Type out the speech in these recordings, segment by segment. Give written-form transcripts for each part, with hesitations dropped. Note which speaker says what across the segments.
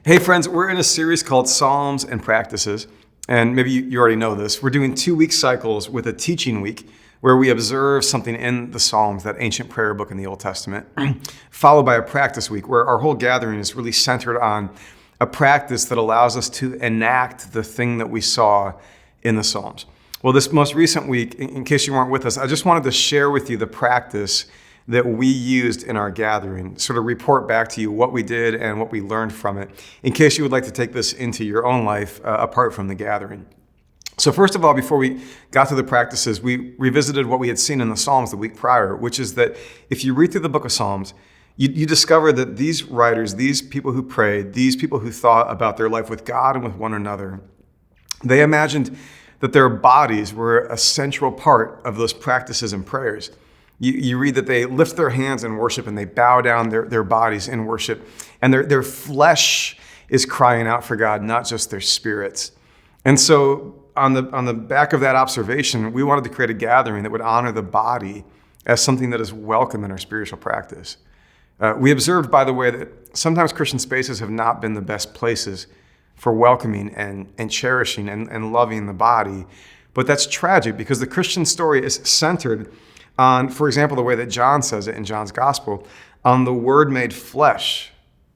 Speaker 1: Hey friends, we're in a series called Psalms and Practices, and maybe you already know this. We're doing 2-week cycles with a teaching week where we observe something in the Psalms, that ancient prayer book in the Old Testament, followed by a practice week where our whole gathering is really centered on a practice that allows us to enact the thing that we saw in the Psalms. Well, this most recent week, in case you weren't with us, I just wanted to share with you the practice that we used in our gathering, sort of report back to you what we did and what we learned from it, in case you would like to take this into your own life apart from the gathering. So first of all, before we got to the practices, we revisited what we had seen in the Psalms the week prior, which is that if you read through the book of Psalms, you discover that these writers, these people who prayed, these people who thought about their life with God and with one another, they imagined that their bodies were a central part of those practices and prayers. You read that they lift their hands in worship and they bow down their bodies in worship. And their flesh is crying out for God, not just their spirits. And so on the back of that observation, we wanted to create a gathering that would honor the body as something that is welcome in our spiritual practice. We observed, by the way, that sometimes Christian spaces have not been the best places for welcoming and cherishing and loving the body. But that's tragic because the Christian story is centered on, for example, the way that John says it in John's gospel, on the Word made flesh,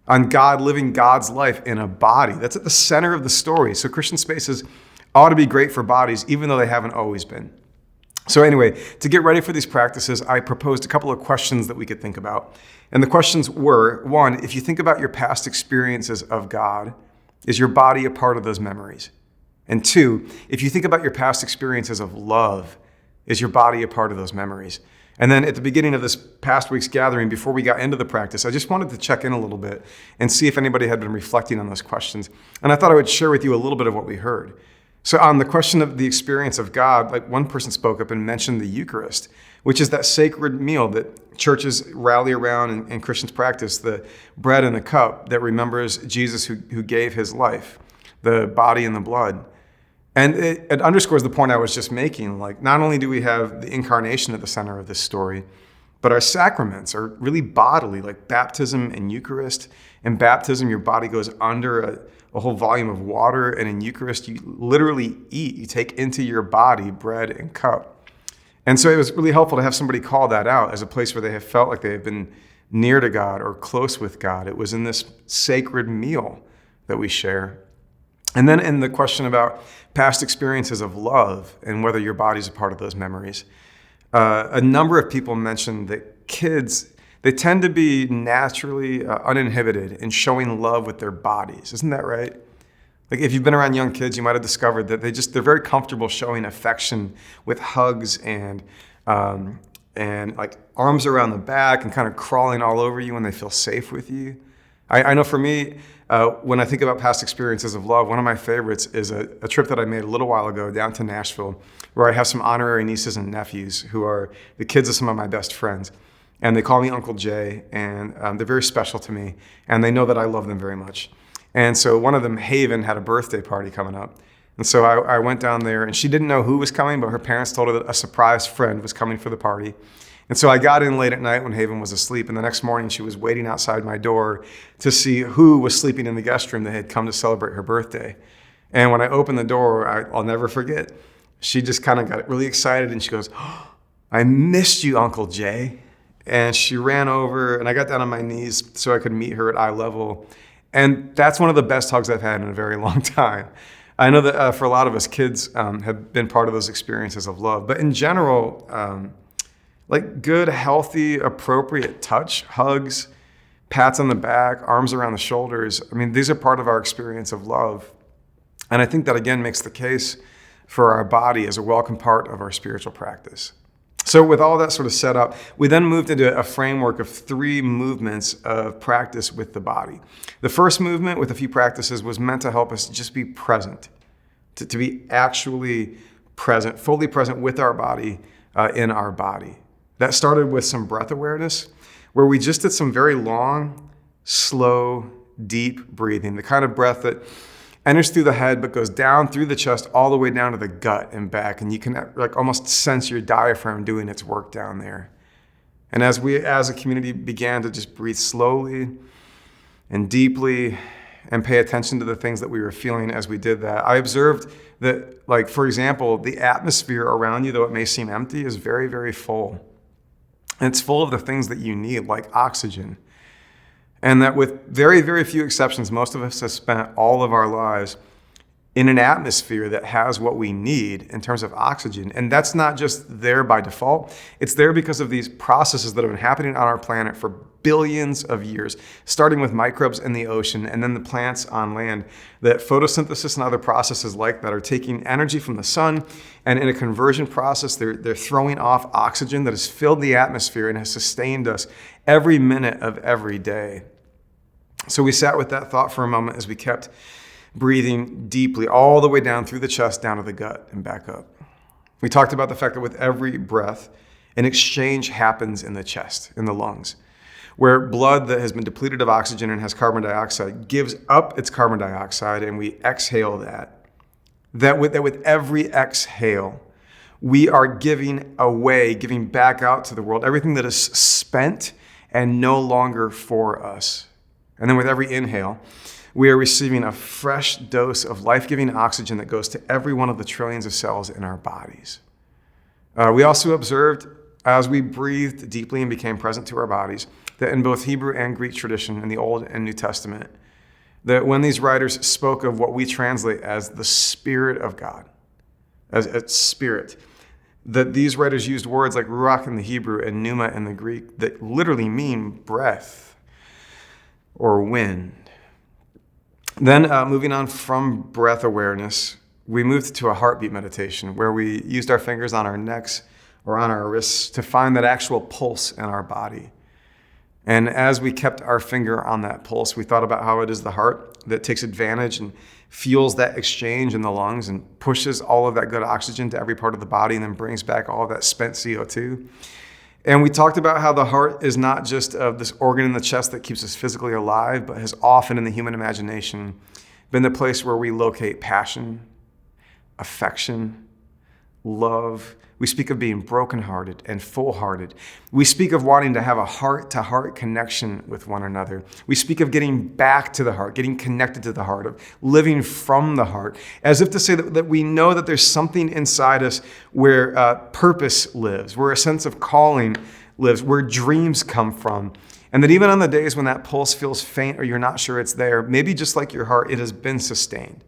Speaker 1: on God living God's life in a body. That's at the center of the story. So Christian spaces ought to be great for bodies, even though they haven't always been. So anyway, to get ready for these practices, I proposed a couple of questions that we could think about. And the questions were, one, if you think about your past experiences of God, is your body a part of those memories? And two, if you think about your past experiences of love, is your body a part of those memories? And then at the beginning of this past week's gathering, before we got into the practice, I just wanted to check in a little bit and see if anybody had been reflecting on those questions. And I thought I would share with you a little bit of what we heard. So on the question of the experience of God, like one person spoke up and mentioned the Eucharist, which is that sacred meal that churches rally around and Christians practice, the bread and the cup that remembers Jesus who gave his life, the body and the blood. And it underscores the point I was just making. Like, not only do we have the incarnation at the center of this story, but our sacraments are really bodily, like baptism and Eucharist. In baptism, your body goes under a whole volume of water, and in Eucharist, you literally eat. You take into your body bread and cup. And so it was really helpful to have somebody call that out as a place where they have felt like they have been near to God or close with God. It was in this sacred meal that we share. And then in the question about past experiences of love and whether your body's a part of those memories, a number of people mentioned that kids, they tend to be naturally uninhibited in showing love with their bodies. Isn't that right? Like if you've been around young kids, you might have discovered that they're very comfortable showing affection with hugs and like arms around the back and kind of crawling all over you when they feel safe with you. I know for me, when I think about past experiences of love, one of my favorites is a trip that I made a little while ago down to Nashville, where I have some honorary nieces and nephews who are the kids of some of my best friends. And they call me Uncle Jay, and they're very special to me, and they know that I love them very much. And so one of them, Haven, had a birthday party coming up. And so I went down there, and she didn't know who was coming, but her parents told her that a surprise friend was coming for the party. And so I got in late at night when Haven was asleep, and the next morning she was waiting outside my door to see who was sleeping in the guest room that had come to celebrate her birthday. And when I opened the door, I'll never forget, she just kind of got really excited, and she goes, "Oh, I missed you, Uncle Jay." And she ran over, and I got down on my knees so I could meet her at eye level. And that's one of the best hugs I've had in a very long time. I know that for a lot of us, kids have been part of those experiences of love. But in general, like good, healthy, appropriate touch, hugs, pats on the back, arms around the shoulders. I mean, these are part of our experience of love. And I think that, again, makes the case for our body as a welcome part of our spiritual practice. So with all that sort of set up, we then moved into a framework of 3 movements of practice with the body. The first movement with a few practices was meant to help us just be present, to be actually present, fully present with our body, in our body. That started with some breath awareness, where we just did some very long, slow, deep breathing, the kind of breath that enters through the head but goes down through the chest all the way down to the gut and back, and you can like almost sense your diaphragm doing its work down there. And as we as a community began to just breathe slowly and deeply and pay attention to the things that we were feeling as we did that. I observed that, like, for example, the atmosphere around you, though it may seem empty, is very, very full. And it's full of the things that you need, like oxygen. And that with very, very few exceptions, most of us have spent all of our lives in an atmosphere that has what we need in terms of oxygen. And that's not just there by default. It's there because of these processes that have been happening on our planet for billions of years, starting with microbes in the ocean and then the plants on land. That photosynthesis and other processes like that are taking energy from the sun, and in a conversion process, they're throwing off oxygen that has filled the atmosphere and has sustained us every minute of every day. So we sat with that thought for a moment as we kept breathing deeply all the way down through the chest, down to the gut, and back up. We talked about the fact that with every breath, an exchange happens in the chest, in the lungs, where blood that has been depleted of oxygen and has carbon dioxide gives up its carbon dioxide, and we exhale that. That with every exhale, we are giving away, giving back out to the world, everything that is spent and no longer for us. And then with every inhale, we are receiving a fresh dose of life-giving oxygen that goes to every one of the trillions of cells in our bodies. We also observed, as we breathed deeply and became present to our bodies, that in both Hebrew and Greek tradition, in the Old and New Testament, that when these writers spoke of what we translate as the Spirit of God, as spirit, that these writers used words like ruach in the Hebrew and pneuma in the Greek that literally mean breath or wind. Then moving on from breath awareness, we moved to a heartbeat meditation where we used our fingers on our necks or on our wrists to find that actual pulse in our body. And as we kept our finger on that pulse, we thought about how it is the heart that takes advantage and fuels that exchange in the lungs and pushes all of that good oxygen to every part of the body and then brings back all of that spent CO2. And we talked about how the heart is not just this organ in the chest that keeps us physically alive, but has often in the human imagination been the place where we locate passion, affection, love. We speak of being brokenhearted and full-hearted. We speak of wanting to have a heart-to-heart connection with one another. We speak of getting back to the heart, getting connected to the heart, of living from the heart, as if to say that we know that there's something inside us where purpose lives, where a sense of calling lives, where dreams come from. And that even on the days when that pulse feels faint or you're not sure it's there, maybe just like your heart, it has been sustained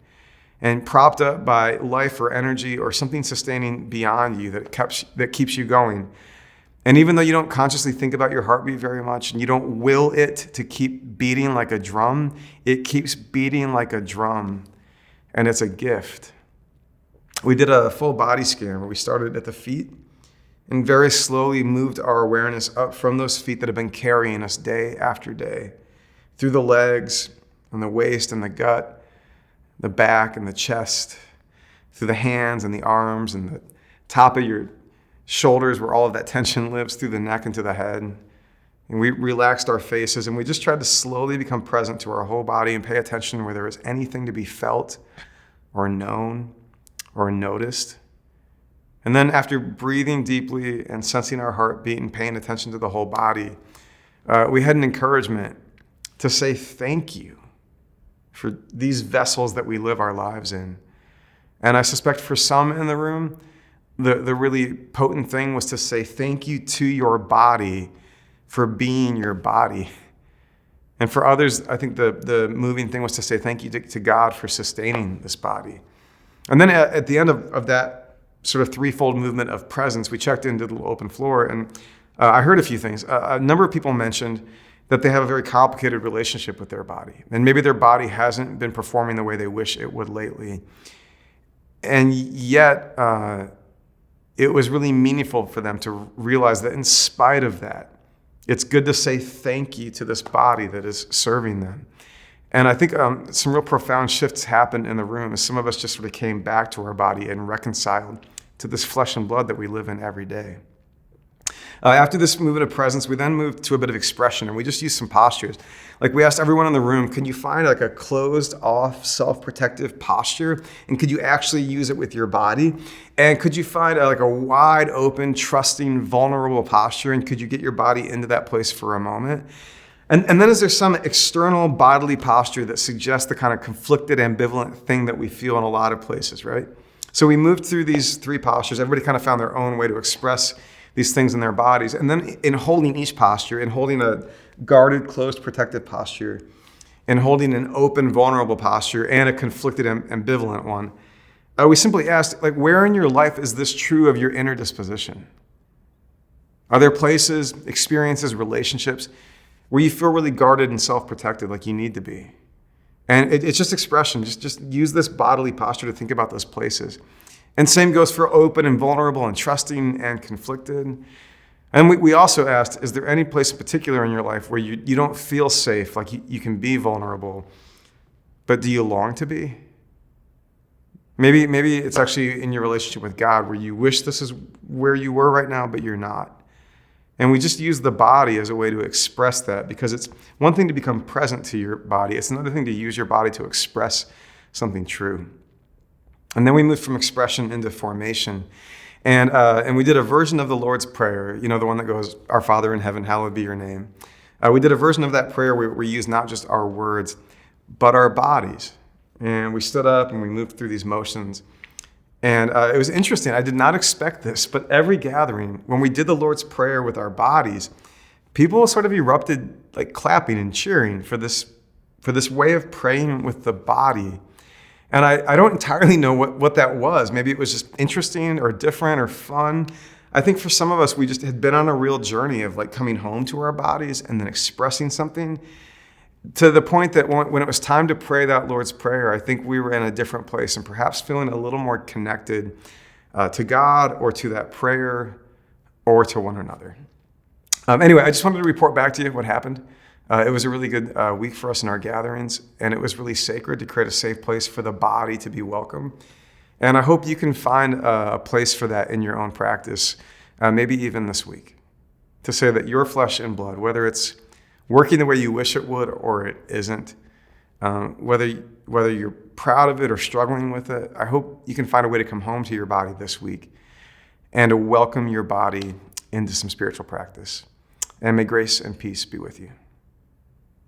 Speaker 1: and propped up by life or energy or something sustaining beyond you that keeps you going. And even though you don't consciously think about your heartbeat very much and you don't will it to keep beating like a drum, it keeps beating like a drum, and it's a gift. We did a full body scan where we started at the feet and very slowly moved our awareness up from those feet that have been carrying us day after day, through the legs and the waist and the gut, the back and the chest, through the hands and the arms and the top of your shoulders where all of that tension lives, through the neck and to the head. And we relaxed our faces and we just tried to slowly become present to our whole body and pay attention where there was anything to be felt or known or noticed. And then after breathing deeply and sensing our heartbeat and paying attention to the whole body, we had an encouragement to say thank you for these vessels that we live our lives in. And I suspect for some in the room, the really potent thing was to say thank you to your body for being your body. And for others, I think the moving thing was to say thank you to God for sustaining this body. And then at the end of that sort of threefold movement of presence, we checked into the little open floor, and I heard a few things. A number of people mentioned that they have a very complicated relationship with their body. And maybe their body hasn't been performing the way they wish it would lately. And yet, it was really meaningful for them to realize that in spite of that, it's good to say thank you to this body that is serving them. And I think some real profound shifts happened in the room as some of us just sort of came back to our body and reconciled to this flesh and blood that we live in every day. After this movement of presence, we then moved to a bit of expression, and we just used some postures. Like we asked everyone in the room, can you find like a closed off, self-protective posture? And could you actually use it with your body? And could you find like a wide open, trusting, vulnerable posture? And could you get your body into that place for a moment? And then is there some external bodily posture that suggests the kind of conflicted, ambivalent thing that we feel in a lot of places, right? So we moved through these three postures. Everybody kind of found their own way to express these things in their bodies. And then in holding each posture, in holding a guarded, closed, protected posture, in holding an open, vulnerable posture, and a conflicted, ambivalent one, we simply asked, like, where in your life is this true of your inner disposition? Are there places, experiences, relationships where you feel really guarded and self-protected like you need to be? And it's just expression. Just use this bodily posture to think about those places. And same goes for open and vulnerable and trusting and conflicted. And we also asked, is there any place in particular in your life where you don't feel safe, like you can be vulnerable, but do you long to be? Maybe it's actually in your relationship with God where you wish this is where you were right now, but you're not. And we just use the body as a way to express that, because it's one thing to become present to your body. It's another thing to use your body to express something true. And then we moved from expression into formation. And we did a version of the Lord's Prayer, the one that goes, "Our Father in heaven, hallowed be your name." We did a version of that prayer where we used not just our words, but our bodies. And we stood up and we moved through these motions. And it was interesting. I did not expect this, but every gathering, when we did the Lord's Prayer with our bodies, people sort of erupted like clapping and cheering for this way of praying with the body. And I don't entirely know what that was. Maybe it was just interesting or different or fun. I think for some of us, we just had been on a real journey of like coming home to our bodies and then expressing something, to the point that when it was time to pray that Lord's Prayer, I think we were in a different place and perhaps feeling a little more connected to God or to that prayer or to one another. Anyway, I just wanted to report back to you what happened. It was a really good week for us in our gatherings, and it was really sacred to create a safe place for the body to be welcome. And I hope you can find a place for that in your own practice, maybe even this week, to say that your flesh and blood, whether it's working the way you wish it would or it isn't, whether you're proud of it or struggling with it, I hope you can find a way to come home to your body this week and to welcome your body into some spiritual practice. And may grace and peace be with you.